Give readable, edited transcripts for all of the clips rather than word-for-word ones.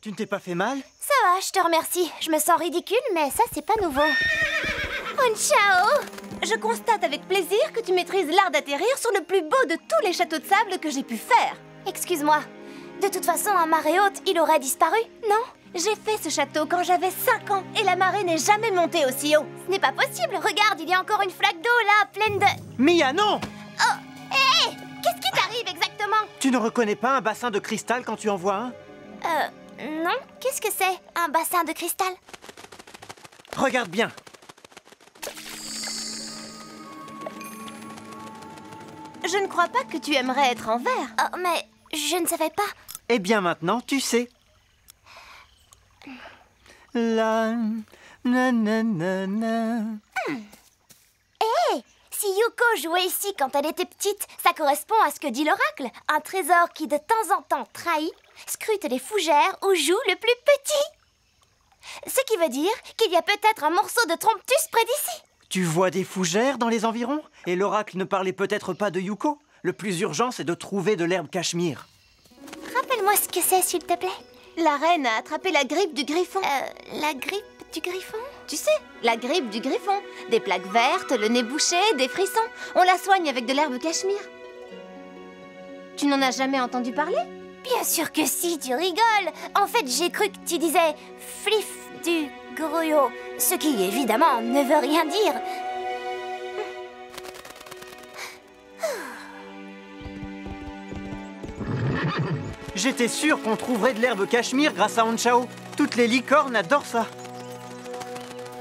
Tu ne t'es pas fait mal? Ça va, je te remercie. Je me sens ridicule, mais ça, c'est pas nouveau. Ciao! Je constate avec plaisir que tu maîtrises l'art d'atterrir sur le plus beau de tous les châteaux de sable que j'ai pu faire. Excuse-moi. De toute façon, à marée haute, il aurait disparu, non? J'ai fait ce château quand j'avais 5 ans et la marée n'est jamais montée aussi haut. Ce n'est pas possible. Regarde, il y a encore une flaque d'eau là, pleine de... Mia, non! Oh! Hé! Qu'est-ce qui t'arrive exactement? Tu ne reconnais pas un bassin de cristal quand tu en vois un? Non. Qu'est-ce que c'est? Un bassin de cristal? Regarde bien. Je ne crois pas que tu aimerais être en verre. Oh, mais je ne savais pas. Eh bien maintenant, tu sais. La... na na na na. Hé! Si Yuko jouait ici quand elle était petite, ça correspond à ce que dit l'oracle. Un trésor qui de temps en temps trahit, scrute les fougères ou joue le plus petit. Ce qui veut dire qu'il y a peut-être un morceau de Tromptus près d'ici. Tu vois des fougères dans les environs? Et l'oracle ne parlait peut-être pas de Yuko? Le plus urgent, c'est de trouver de l'herbe cachemire. Rappelle-moi ce que c'est, s'il te plaît. La reine a attrapé la grippe du griffon. La grippe du griffon? Tu sais, la grippe du griffon. Des plaques vertes, le nez bouché, des frissons. On la soigne avec de l'herbe cachemire. Tu n'en as jamais entendu parler? Bien sûr que si, tu rigoles. En fait, j'ai cru que tu disais flif du gruyot, ce qui, évidemment, ne veut rien dire. J'étais sûr qu'on trouverait de l'herbe cachemire grâce à Honchao. Toutes les licornes adorent ça.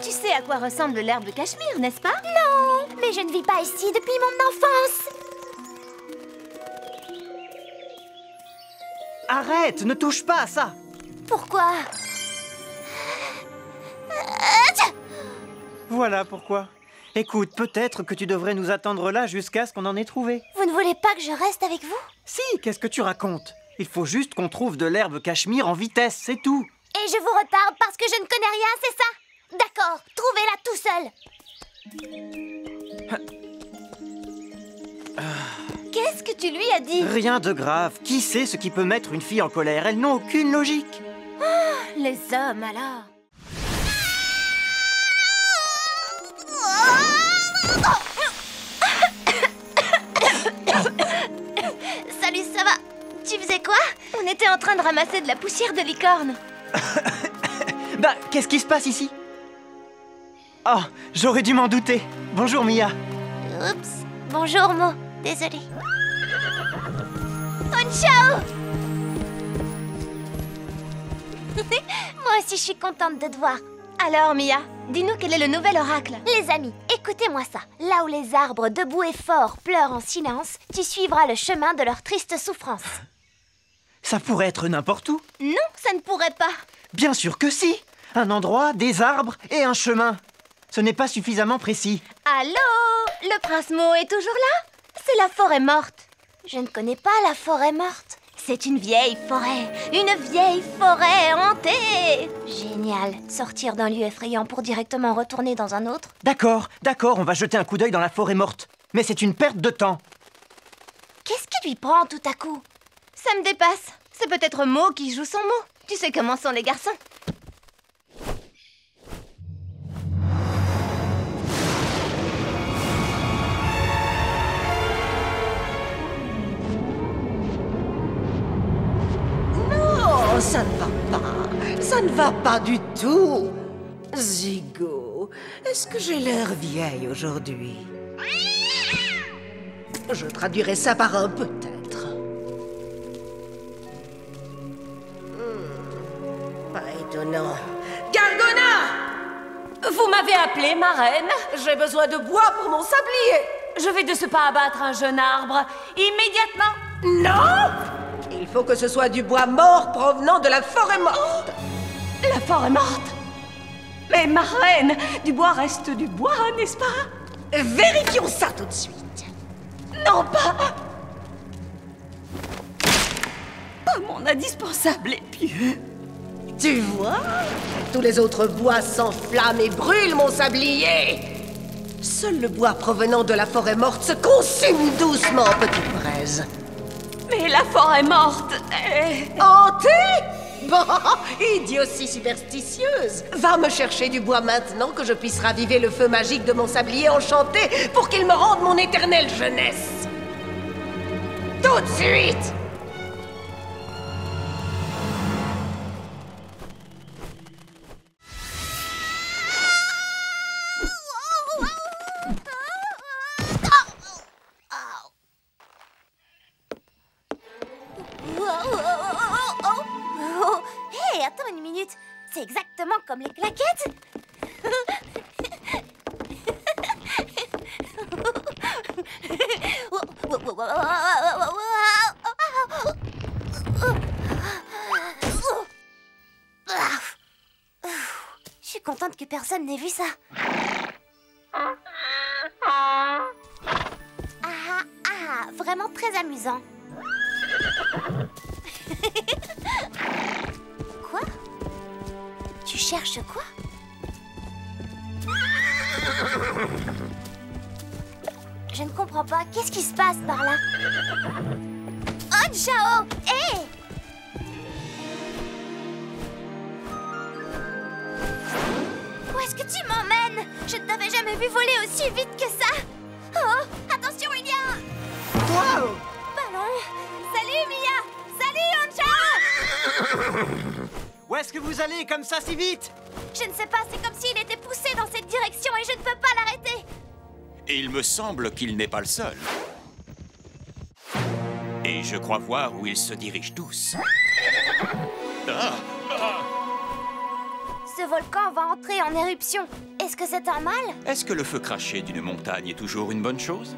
Tu sais à quoi ressemble l'herbe cachemire, n'est-ce pas? Non, mais je ne vis pas ici depuis mon enfance. Arrête, ne touche pas à ça. Pourquoi? Voilà pourquoi. Écoute, peut-être que tu devrais nous attendre là jusqu'à ce qu'on en ait trouvé. Vous ne voulez pas que je reste avec vous? Si, qu'est-ce que tu racontes? Il faut juste qu'on trouve de l'herbe cachemire en vitesse, c'est tout. Et je vous retarde parce que je ne connais rien, c'est ça? D'accord, trouvez-la tout seul. Qu'est-ce que tu lui as dit? Rien de grave. Qui sait ce qui peut mettre une fille en colère? Elles n'ont aucune logique. Les hommes, alors. Salut, ça va? Tu faisais quoi? On était en train de ramasser de la poussière de licorne. Bah, qu'est-ce qui se passe ici? Oh, j'aurais dû m'en douter. Bonjour, Mia. Oups. Bonjour, Mo. Désolée. Ciao. Moi aussi, je suis contente de te voir. Alors, Mia, dis-nous quel est le nouvel oracle. Les amis, écoutez-moi ça. Là où les arbres debout et forts pleurent en silence, tu suivras le chemin de leur triste souffrance. Ça pourrait être n'importe où. Non, ça ne pourrait pas. Bien sûr que si. Un endroit, des arbres et un chemin. Ce n'est pas suffisamment précis. Allô? Le prince Mo est toujours là? C'est la forêt morte. Je ne connais pas la forêt morte. C'est une vieille forêt hantée. Génial. Sortir d'un lieu effrayant pour directement retourner dans un autre. D'accord, on va jeter un coup d'œil dans la forêt morte. Mais c'est une perte de temps. Qu'est-ce qui lui prend tout à coup? Ça me dépasse. C'est peut-être Mo qui joue son mot. Tu sais comment sont les garçons. Non, ça ne va pas. Ça ne va pas du tout. Zigo, est-ce que j'ai l'air vieille aujourd'hui? Je traduirai ça par un peut-être. Pas étonnant. Gargona! Vous m'avez appelé, ma reine? J'ai besoin de bois pour mon sablier. Je vais de ce pas abattre un jeune arbre, immédiatement. Non! Il faut que ce soit du bois mort provenant de la forêt morte. La forêt morte? Mais ma reine, du bois reste du bois, n'est-ce pas? Vérifions ça tout de suite. Non, pas mon indispensable épieu. Tu vois? Tous les autres bois s'enflamment et brûlent mon sablier. Seul le bois provenant de la forêt morte se consume doucement en petites braises. Mais la forêt morte est... Hantée? Bon, idiotie superstitieuse! Va me chercher du bois maintenant que je puisse raviver le feu magique de mon sablier enchanté pour qu'il me rende mon éternelle jeunesse! Tout de suite! Hé, attends une minute. C'est exactement comme les claquettes. Je suis contente que personne n'ait vu ça. Vraiment très amusant. Quoi? Tu cherches quoi? Je ne comprends pas. Qu'est-ce qui se passe par là? Honchao! Hé! Où est-ce que tu m'emmènes? Je ne t'avais jamais vu voler aussi vite que ça! Oh! Attention, il y a un... Wow! ballon! Salut, Mia! Salut, Honchao! Où est-ce que vous allez comme ça si vite? Je ne sais pas, c'est comme s'il était poussé dans cette direction et je ne peux pas l'arrêter! Et il me semble qu'il n'est pas le seul. Et je crois voir où ils se dirigent tous. Ah! Ce volcan va entrer en éruption. Est-ce que c'est un mal? Est-ce que le feu craché d'une montagne est toujours une bonne chose?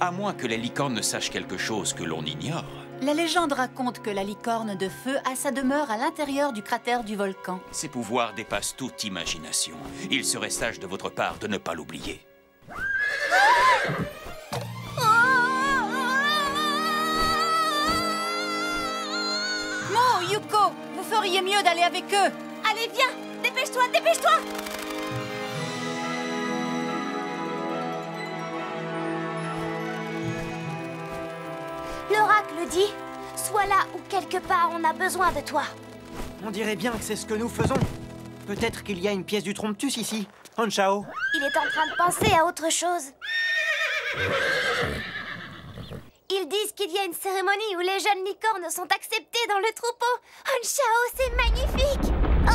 À moins que les licornes ne sachent quelque chose que l'on ignore. La légende raconte que la licorne de feu a sa demeure à l'intérieur du cratère du volcan. Ses pouvoirs dépassent toute imagination. Il serait sage de votre part de ne pas l'oublier. Non, Yuko, vous feriez mieux d'aller avec eux. Allez, viens! Dépêche-toi, dépêche-toi! L'oracle dit, sois là où quelque part on a besoin de toi. On dirait bien que c'est ce que nous faisons. Peut-être qu'il y a une pièce du Tromptus ici. Honchao. Il est en train de penser à autre chose. Ils disent qu'il y a une cérémonie où les jeunes licornes sont acceptées dans le troupeau. Honchao, c'est magnifique! Oh.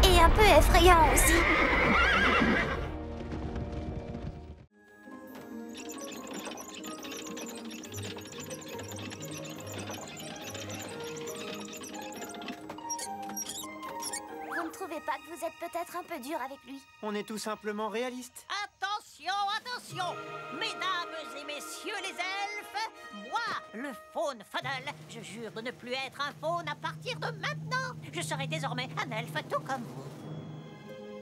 Et un peu effrayant aussi. Vous ne trouvez pas que vous êtes peut-être un peu dur avec lui? On est tout simplement réalistes. Attention, attention! Mesdames et messieurs les elfes, moi, le faune Fuddle, je jure de ne plus être un faune à partir de maintenant. Je serai désormais un elfe tout comme vous.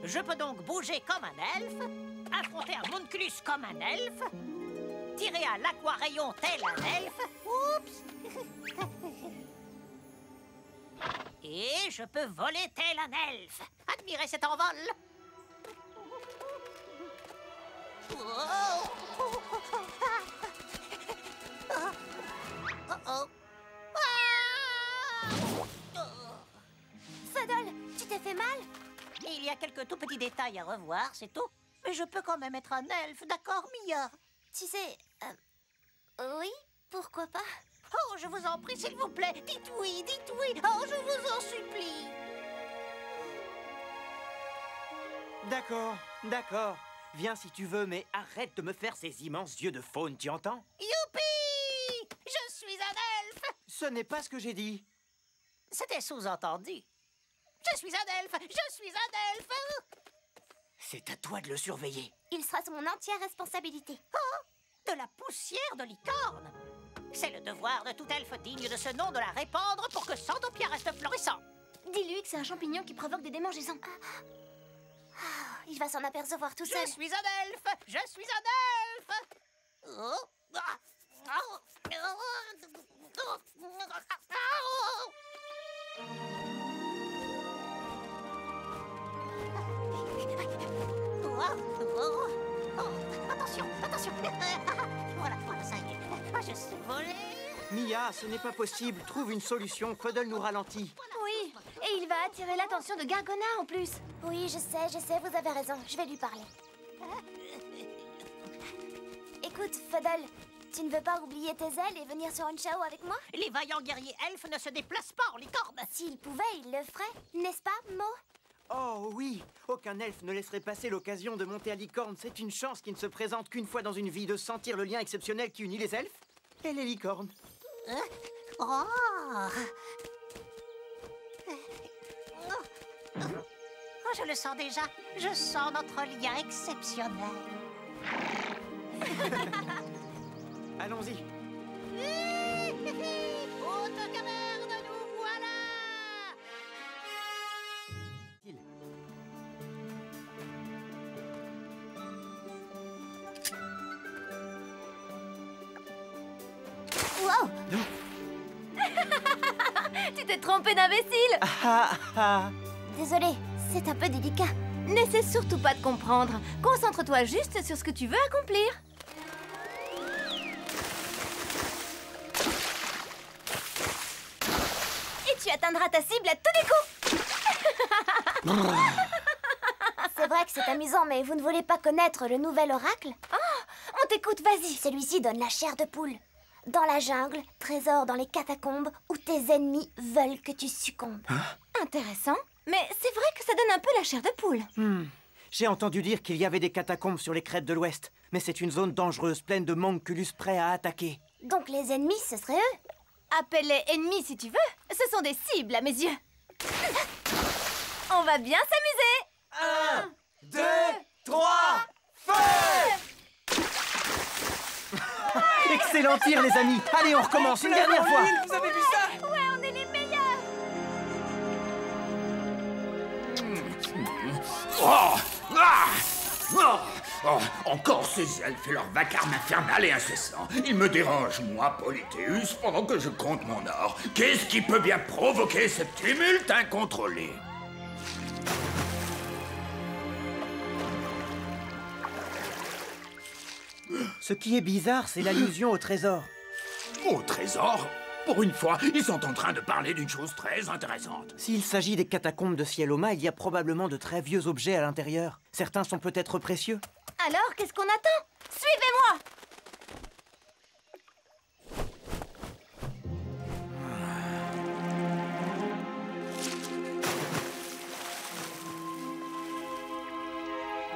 Je peux donc bouger comme un elfe, affronter un Munculus comme un elfe, tirer à l'aquarayon tel un elfe. Oups! Et je peux voler tel un elfe. Admirez cet envol. Fuddle, tu t'es fait mal? Il y a quelques tout petits détails à revoir, c'est tout. Mais je peux quand même être un elfe, d'accord, Mia? Tu sais... oui, pourquoi pas? Oh, je vous en prie, s'il vous plaît, dites oui, dites oui. Oh, je vous en supplie. D'accord, d'accord. Viens si tu veux, mais arrête de me faire ces immenses yeux de faune, tu entends? Youpi! Je suis un elfe! Ce n'est pas ce que j'ai dit. C'était sous-entendu. Je suis un elfe! Je suis un elfe! C'est à toi de le surveiller. Il sera sous mon entière responsabilité. Oh! De la poussière de licorne! C'est le devoir de tout elfe digne de ce nom de la répandre pour que Sandopia reste florissant. Dis-lui que c'est un champignon qui provoque des démangeaisons. Il va s'en apercevoir tout seul. Je suis un elfe! Je suis un elfe! Oh. Oh, attention, attention! Voilà, voilà, ça y est. Je suis volée. Mia, ce n'est pas possible. Trouve une solution. Fuddle nous ralentit. Oui, et il va attirer l'attention de Gargona en plus. Oui, je sais, vous avez raison. Je vais lui parler. Écoute, Fuddle, tu ne veux pas oublier tes ailes et venir sur une chao avec moi? Les vaillants guerriers elfes ne se déplacent pas en licorne. S'ils pouvaient, ils le feraient, n'est-ce pas, Mo? Oh oui, aucun elfe ne laisserait passer l'occasion de monter à licorne. C'est une chance qui ne se présente qu'une fois dans une vie, de sentir le lien exceptionnel qui unit les elfes et les licornes. Oh, je le sens déjà. Je sens notre lien exceptionnel. Allons-y. Haute caverne, nous voilà. Wow. Tu t'es trompé d'imbécile. Désolée, c'est un peu délicat. N'essaie surtout pas de comprendre. Concentre-toi juste sur ce que tu veux accomplir. Et tu atteindras ta cible à tous les coups. C'est vrai que c'est amusant, mais vous ne voulez pas connaître le nouvel oracle? Oh, on t'écoute, vas-y. Celui-ci donne la chair de poule. Dans la jungle, trésor dans les catacombes, où tes ennemis veulent que tu succombes. Intéressant. Mais c'est vrai que ça donne un peu la chair de poule. J'ai entendu dire qu'il y avait des catacombes sur les crêtes de l'Ouest. Mais c'est une zone dangereuse, pleine de Mangculus prêts à attaquer. Donc les ennemis, ce seraient eux? Appelle-les ennemis si tu veux. Ce sont des cibles à mes yeux. On va bien s'amuser. 1, 2, 3, feu! Excellent tir, les amis. Allez, on recommence une dernière fois. Vous avez vu ça? Ouais, on est les meilleurs. Encore ces elfes et leur vacarme infernal et incessant. Ils me dérangent, moi, Polythéus, pendant que je compte mon or. Qu'est-ce qui peut bien provoquer ce tumulte incontrôlé? Ce qui est bizarre, c'est l'allusion au trésor. Au trésor? Pour une fois, ils sont en train de parler d'une chose très intéressante. S'il s'agit des catacombes de Cieloma, il y a probablement de très vieux objets à l'intérieur. Certains sont peut-être précieux. Alors, qu'est-ce qu'on attend? Suivez-moi.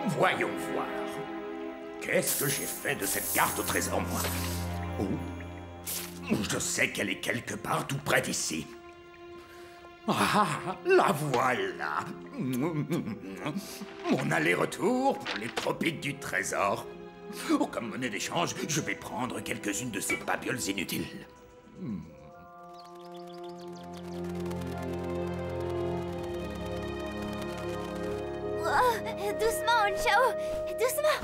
Voyons voir. Qu'est-ce que j'ai fait de cette carte au trésor, moi? Oh, je sais qu'elle est quelque part tout près d'ici. Ah, la voilà. Mon aller-retour pour les tropiques du trésor. Oh, comme monnaie d'échange, je vais prendre quelques-unes de ces babioles inutiles. Oh, doucement, Unchao, doucement.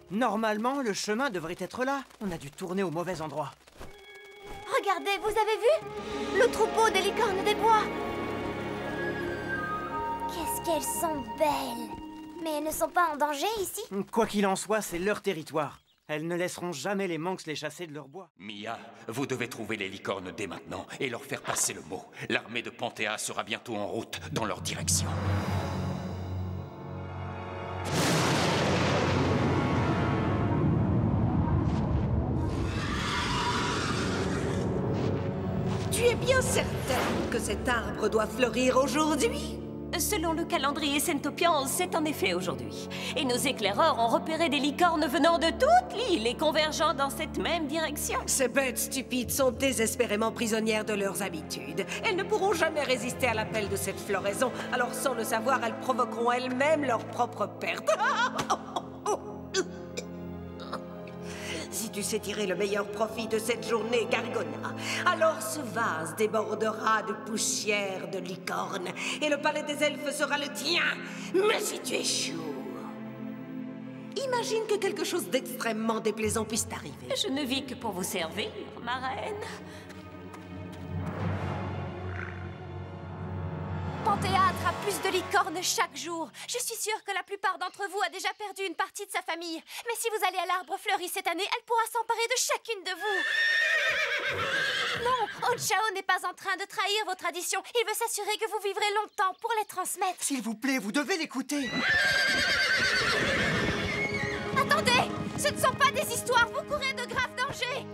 Normalement, le chemin devrait être là. On a dû tourner au mauvais endroit. Regardez, vous avez vu? Le troupeau des licornes des bois. Qu'est-ce qu'elles sont belles. Mais elles ne sont pas en danger ici? Quoi qu'il en soit, c'est leur territoire. Elles ne laisseront jamais les manx les chasser de leur bois. Mia, vous devez trouver les licornes dès maintenant et leur faire passer le mot. L'armée de Panthéa sera bientôt en route dans leur direction. Tu es bien certaine que cet arbre doit fleurir aujourd'hui? Selon le calendrier Centopian, c'est en effet aujourd'hui. Et nos éclaireurs ont repéré des licornes venant de toute l'île et convergeant dans cette même direction. Ces bêtes stupides sont désespérément prisonnières de leurs habitudes. Elles ne pourront jamais résister à l'appel de cette floraison, alors sans le savoir, elles provoqueront elles-mêmes leur propre perte. Si tu sais tirer le meilleur profit de cette journée, Gargona, alors ce vase débordera de poussière de licorne et le palais des elfes sera le tien. Mais si tu échoues, imagine que quelque chose d'extrêmement déplaisant puisse t'arriver. Je ne vis que pour vous servir, ma reine. Panthéa attrape plus de licornes chaque jour. Je suis sûre que la plupart d'entre vous a déjà perdu une partie de sa famille. Mais si vous allez à l'arbre fleuri cette année, elle pourra s'emparer de chacune de vous. Onchao n'est pas en train de trahir vos traditions. Il veut s'assurer que vous vivrez longtemps pour les transmettre. S'il vous plaît, vous devez l'écouter. Attendez! Ce ne sont pas des histoires, vous courez de graves dangers.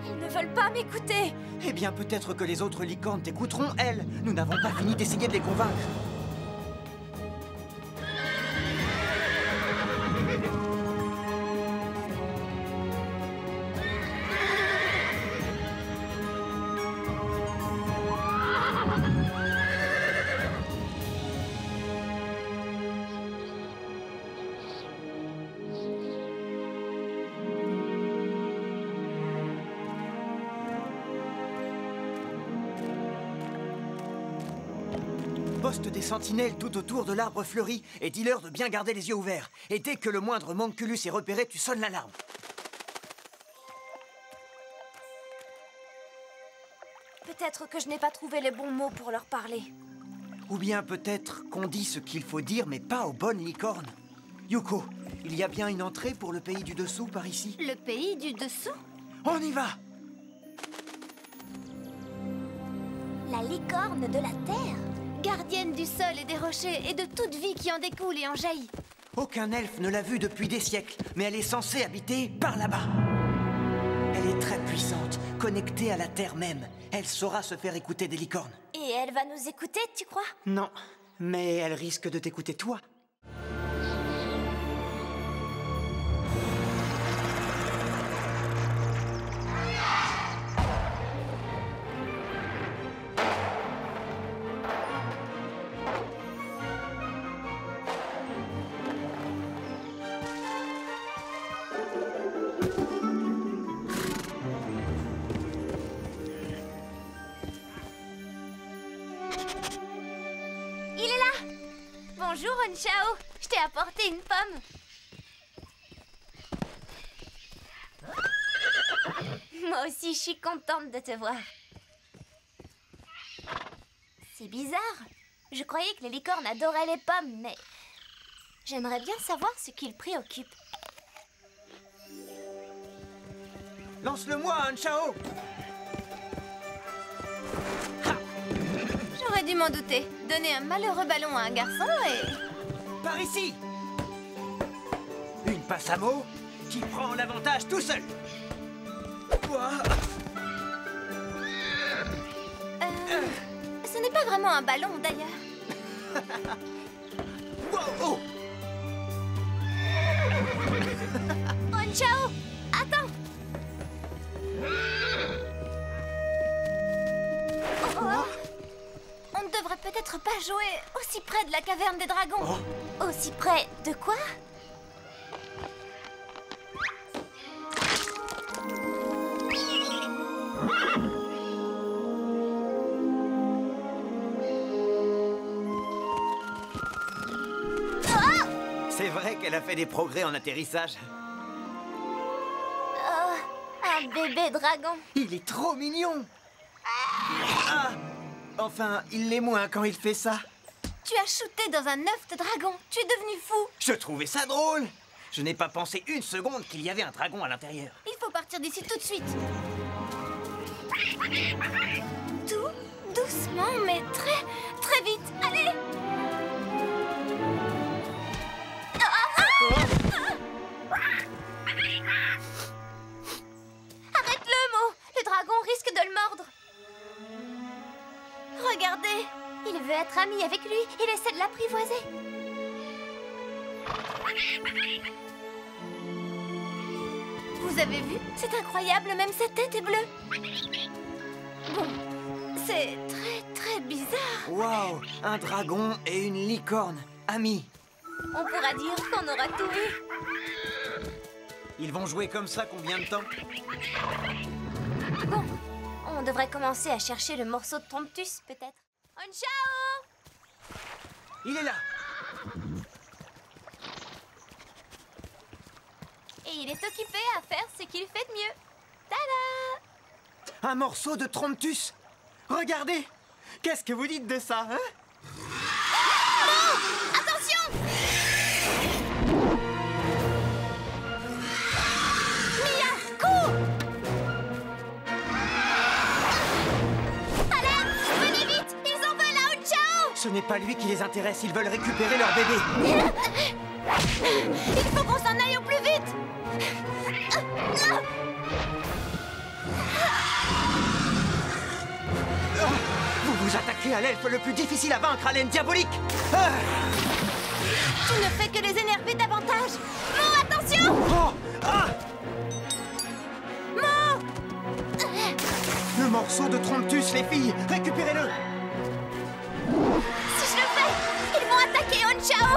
Ils ne veulent pas m'écouter. Eh bien, peut-être que les autres licornes t'écouteront, elles. Nous n'avons pas fini d'essayer de les convaincre. Poste des sentinelles tout autour de l'arbre fleuri et dis-leur de bien garder les yeux ouverts. Et dès que le moindre Monculus est repéré, tu sonnes l'alarme. Peut-être que je n'ai pas trouvé les bons mots pour leur parler. Ou bien peut-être qu'on dit ce qu'il faut dire, mais pas aux bonnes licornes. Yuko, il y a bien une entrée pour le pays du dessous par ici? Le pays du dessous? On y va! La licorne de la terre. Gardienne du sol et des rochers et de toute vie qui en découle et en jaillit. Aucun elfe ne l'a vue depuis des siècles, mais elle est censée habiter par là-bas. Elle est très puissante, connectée à la terre même. Elle saura se faire écouter des licornes. Et elle va nous écouter, tu crois? Non, mais elle risque de t'écouter toi. Bonjour, Onchao. Je t'ai apporté une pomme. Moi aussi, je suis contente de te voir. C'est bizarre. Je croyais que les licornes adoraient les pommes, mais j'aimerais bien savoir ce qu'ils préoccupent. Lance-le-moi, Onchao! J'aurais dû m'en douter. Donner un malheureux ballon à un garçon et... Par ici! Une passe à mots qui prend l'avantage tout seul. Ce n'est pas vraiment un ballon, d'ailleurs. Oh. Onchao, attends! On ne devrait peut-être pas jouer aussi près de la caverne des dragons. Aussi près de quoi? C'est vrai qu'elle a fait des progrès en atterrissage. Oh, un bébé dragon. Il est trop mignon. Ah, enfin, il l'est moins quand il fait ça. Tu as shooté dans un œuf de dragon. Tu es devenu fou. Je trouvais ça drôle. Je n'ai pas pensé une seconde qu'il y avait un dragon à l'intérieur. Il faut partir d'ici tout de suite. Tout doucement, mais très, très vite. Allez! Arrête-le, Mo. Le dragon risque de le mordre. Regardez. Il veut être ami avec lui. Il essaie de l'apprivoiser. Vous avez vu? C'est incroyable, même sa tête est bleue. Bon, c'est très, très bizarre. Waouh, un dragon et une licorne, amis. On pourra dire qu'on aura tout vu. Ils vont jouer comme ça combien de temps? Bon, on devrait commencer à chercher le morceau de Tromptus, peut-être. Onchao! Il est là. Et il est occupé à faire ce qu'il fait de mieux. Tada! Un morceau de Tromptus. Regardez. Qu'est-ce que vous dites de ça, hein? Non! Attention! Mia, cours! Ce n'est pas lui qui les intéresse, ils veulent récupérer leur bébé. Il faut qu'on s'en aille au plus vite. Vous vous attaquez à l'elfe le plus difficile à vaincre, à l'aine diabolique. Tu ne fais que les énerver davantage. Mo, attention! Mo! Le morceau de Tromptus, les filles, récupérez-le. Si je le fais, ils vont attaquer Honchao.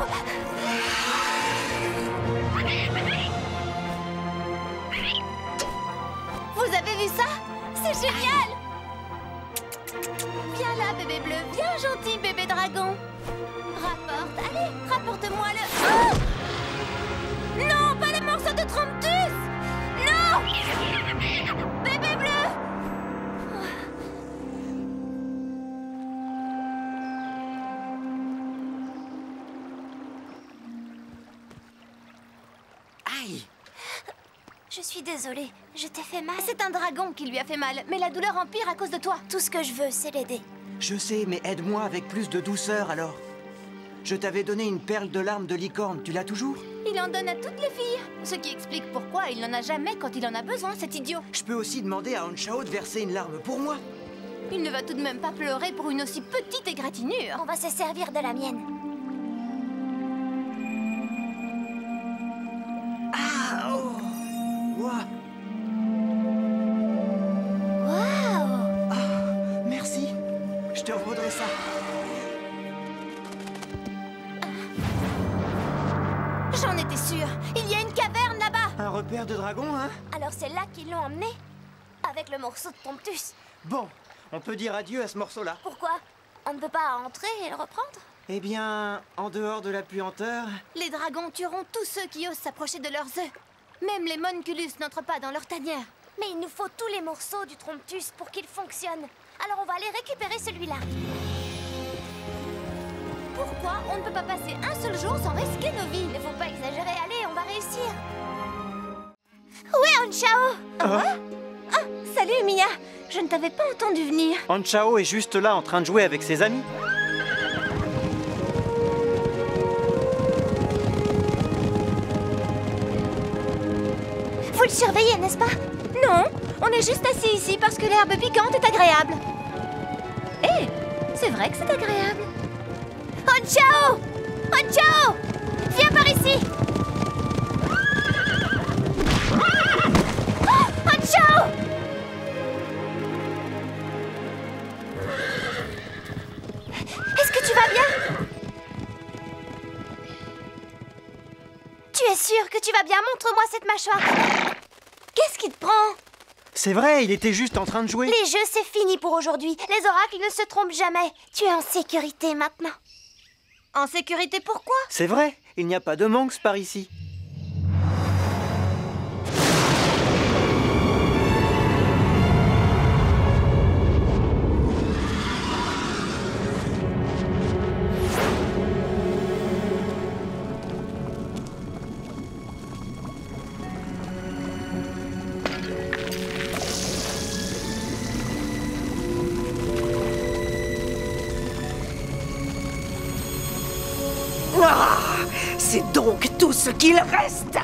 Vous avez vu ça? C'est génial! Viens là, bébé bleu. Viens, gentil bébé dragon. Rapporte, allez, rapporte-moi le... Oh! Non, pas le morceau de Tromptus! Non! Bébé bleu! Aïe! Je suis désolée, je t'ai fait mal. C'est un dragon qui lui a fait mal, mais la douleur empire à cause de toi. Tout ce que je veux, c'est l'aider. Je sais, mais aide-moi avec plus de douceur alors. Je t'avais donné une perle de larmes de licorne, tu l'as toujours? Il en donne à toutes les filles. Ce qui explique pourquoi il n'en a jamais quand il en a besoin, cet idiot. Je peux aussi demander à Honchao de verser une larme pour moi. Il ne va tout de même pas pleurer pour une aussi petite égratignure. On va se servir de la mienne. Ah, oh. Ouah. Waouh! Ah, merci. Je te revaudrai ça. J'en étais sûre. Il y a une caverne là-bas. Un repère de dragon, hein? Alors c'est là qu'ils l'ont emmené. Avec le morceau de Tromptus. Bon, on peut dire adieu à ce morceau-là. Pourquoi? On ne peut pas entrer et le reprendre? Eh bien, en dehors de la puanteur... Les dragons tueront tous ceux qui osent s'approcher de leurs œufs. Même les Monculus n'entrent pas dans leur tanière. Mais il nous faut tous les morceaux du Tromptus pour qu'il fonctionne. Alors on va aller récupérer celui-là. Pourquoi on ne peut pas passer un seul jour sans risquer nos vies? Il ne faut pas exagérer. Allez, on va réussir. Où est Honchao? Ah, salut Mia. Je ne t'avais pas entendu venir. Honchao est juste là en train de jouer avec ses amis. Vous le surveillez, n'est-ce pas? Non, on est juste assis ici parce que l'herbe piquante est agréable. Hé, c'est vrai que c'est agréable. Honchao! Honchao! Viens par ici! Oh, Honchao! Est-ce que tu vas bien? Tu es sûr que tu vas bien? Montre-moi cette mâchoire. Qu'est-ce qui te prend? C'est vrai, il était juste en train de jouer. Les jeux, c'est fini pour aujourd'hui. Les oracles ne se trompent jamais. Tu es en sécurité maintenant. En sécurité pourquoi? C'est vrai, il n'y a pas de manx par ici. Ah, c'est donc tout ce qu'il reste.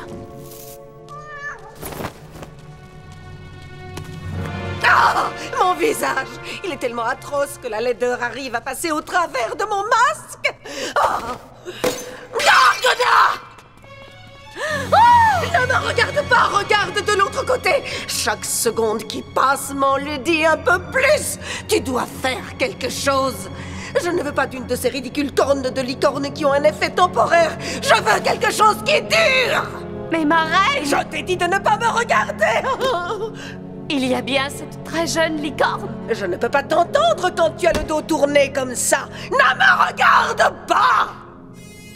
Ah, mon visage, il est tellement atroce que la laideur arrive à passer au travers de mon masque. Ah. Gargona! Oh, ne me regarde pas, regarde de l'autre côté. Chaque seconde qui passe m'en le dit un peu plus. Tu dois faire quelque chose. Je ne veux pas d'une de ces ridicules cornes de licorne qui ont un effet temporaire. Je veux quelque chose qui dure. Mais ma reine! Je t'ai dit de ne pas me regarder. Il y a bien cette très jeune licorne. Je ne peux pas t'entendre quand tu as le dos tourné comme ça. Ne me regarde pas.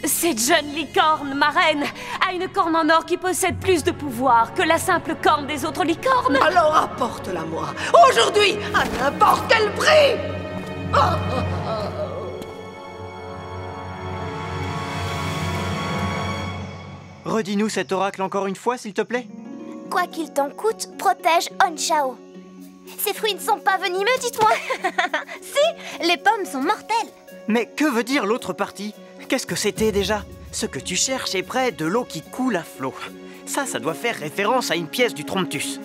Cette jeune licorne, ma reine, a une corne en or qui possède plus de pouvoir que la simple corne des autres licornes. Alors apporte-la-moi, aujourd'hui, à n'importe quel prix. Redis-nous cet oracle encore une fois, s'il te plaît. Quoi qu'il t'en coûte, protège Honchao. Ces fruits ne sont pas venimeux, dites-moi. Si, les pommes sont mortelles. Mais que veut dire l'autre partie? Qu'est-ce que c'était déjà? Ce que tu cherches est près de l'eau qui coule à flot. Ça doit faire référence à une pièce du Tromptus.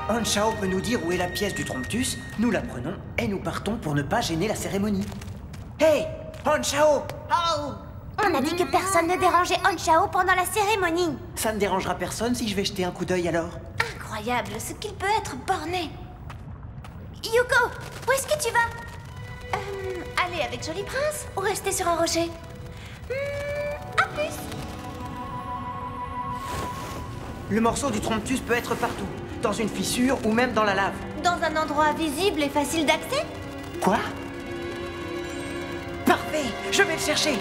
Han Shao peut nous dire où est la pièce du Tromptus, nous la prenons et nous partons pour ne pas gêner la cérémonie. Hey, Han Shao! Oh! On a dit que personne ne dérangeait Han Shao pendant la cérémonie. Ça ne dérangera personne si je vais jeter un coup d'œil alors? Incroyable ce qu'il peut être borné. Yuko, où est-ce que tu vas? Aller avec Joli Prince ou rester sur un rocher? À plus. Le morceau du Tromptus peut être partout, dans une fissure ou même dans la lave. Dans un endroit visible et facile d'accès? Quoi? Parfait, je vais le chercher.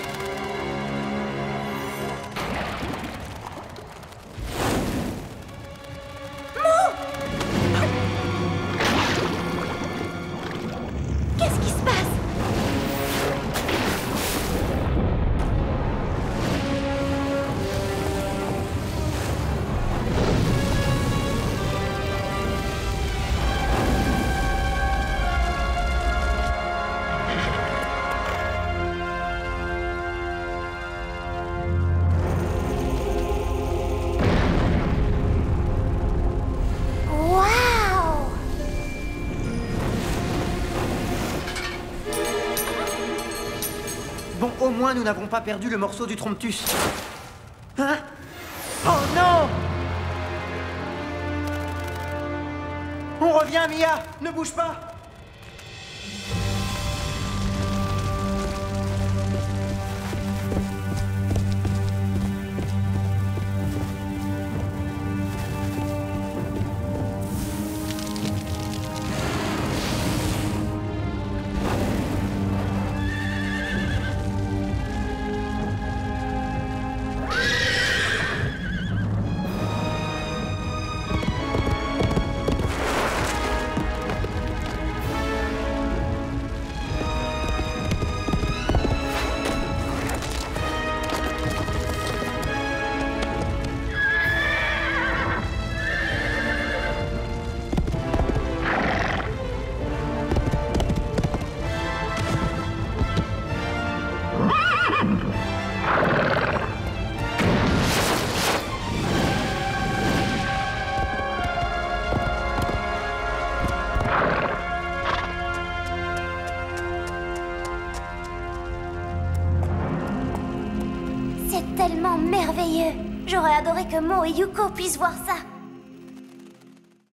Qu'est-ce qui se passe? Bon, au moins nous n'avons pas perdu le morceau du Tromptus. Hein? Oh non! On revient, Mia! Ne bouge pas! C'est tellement merveilleux. J'aurais adoré que Mo et Yuko puissent voir ça.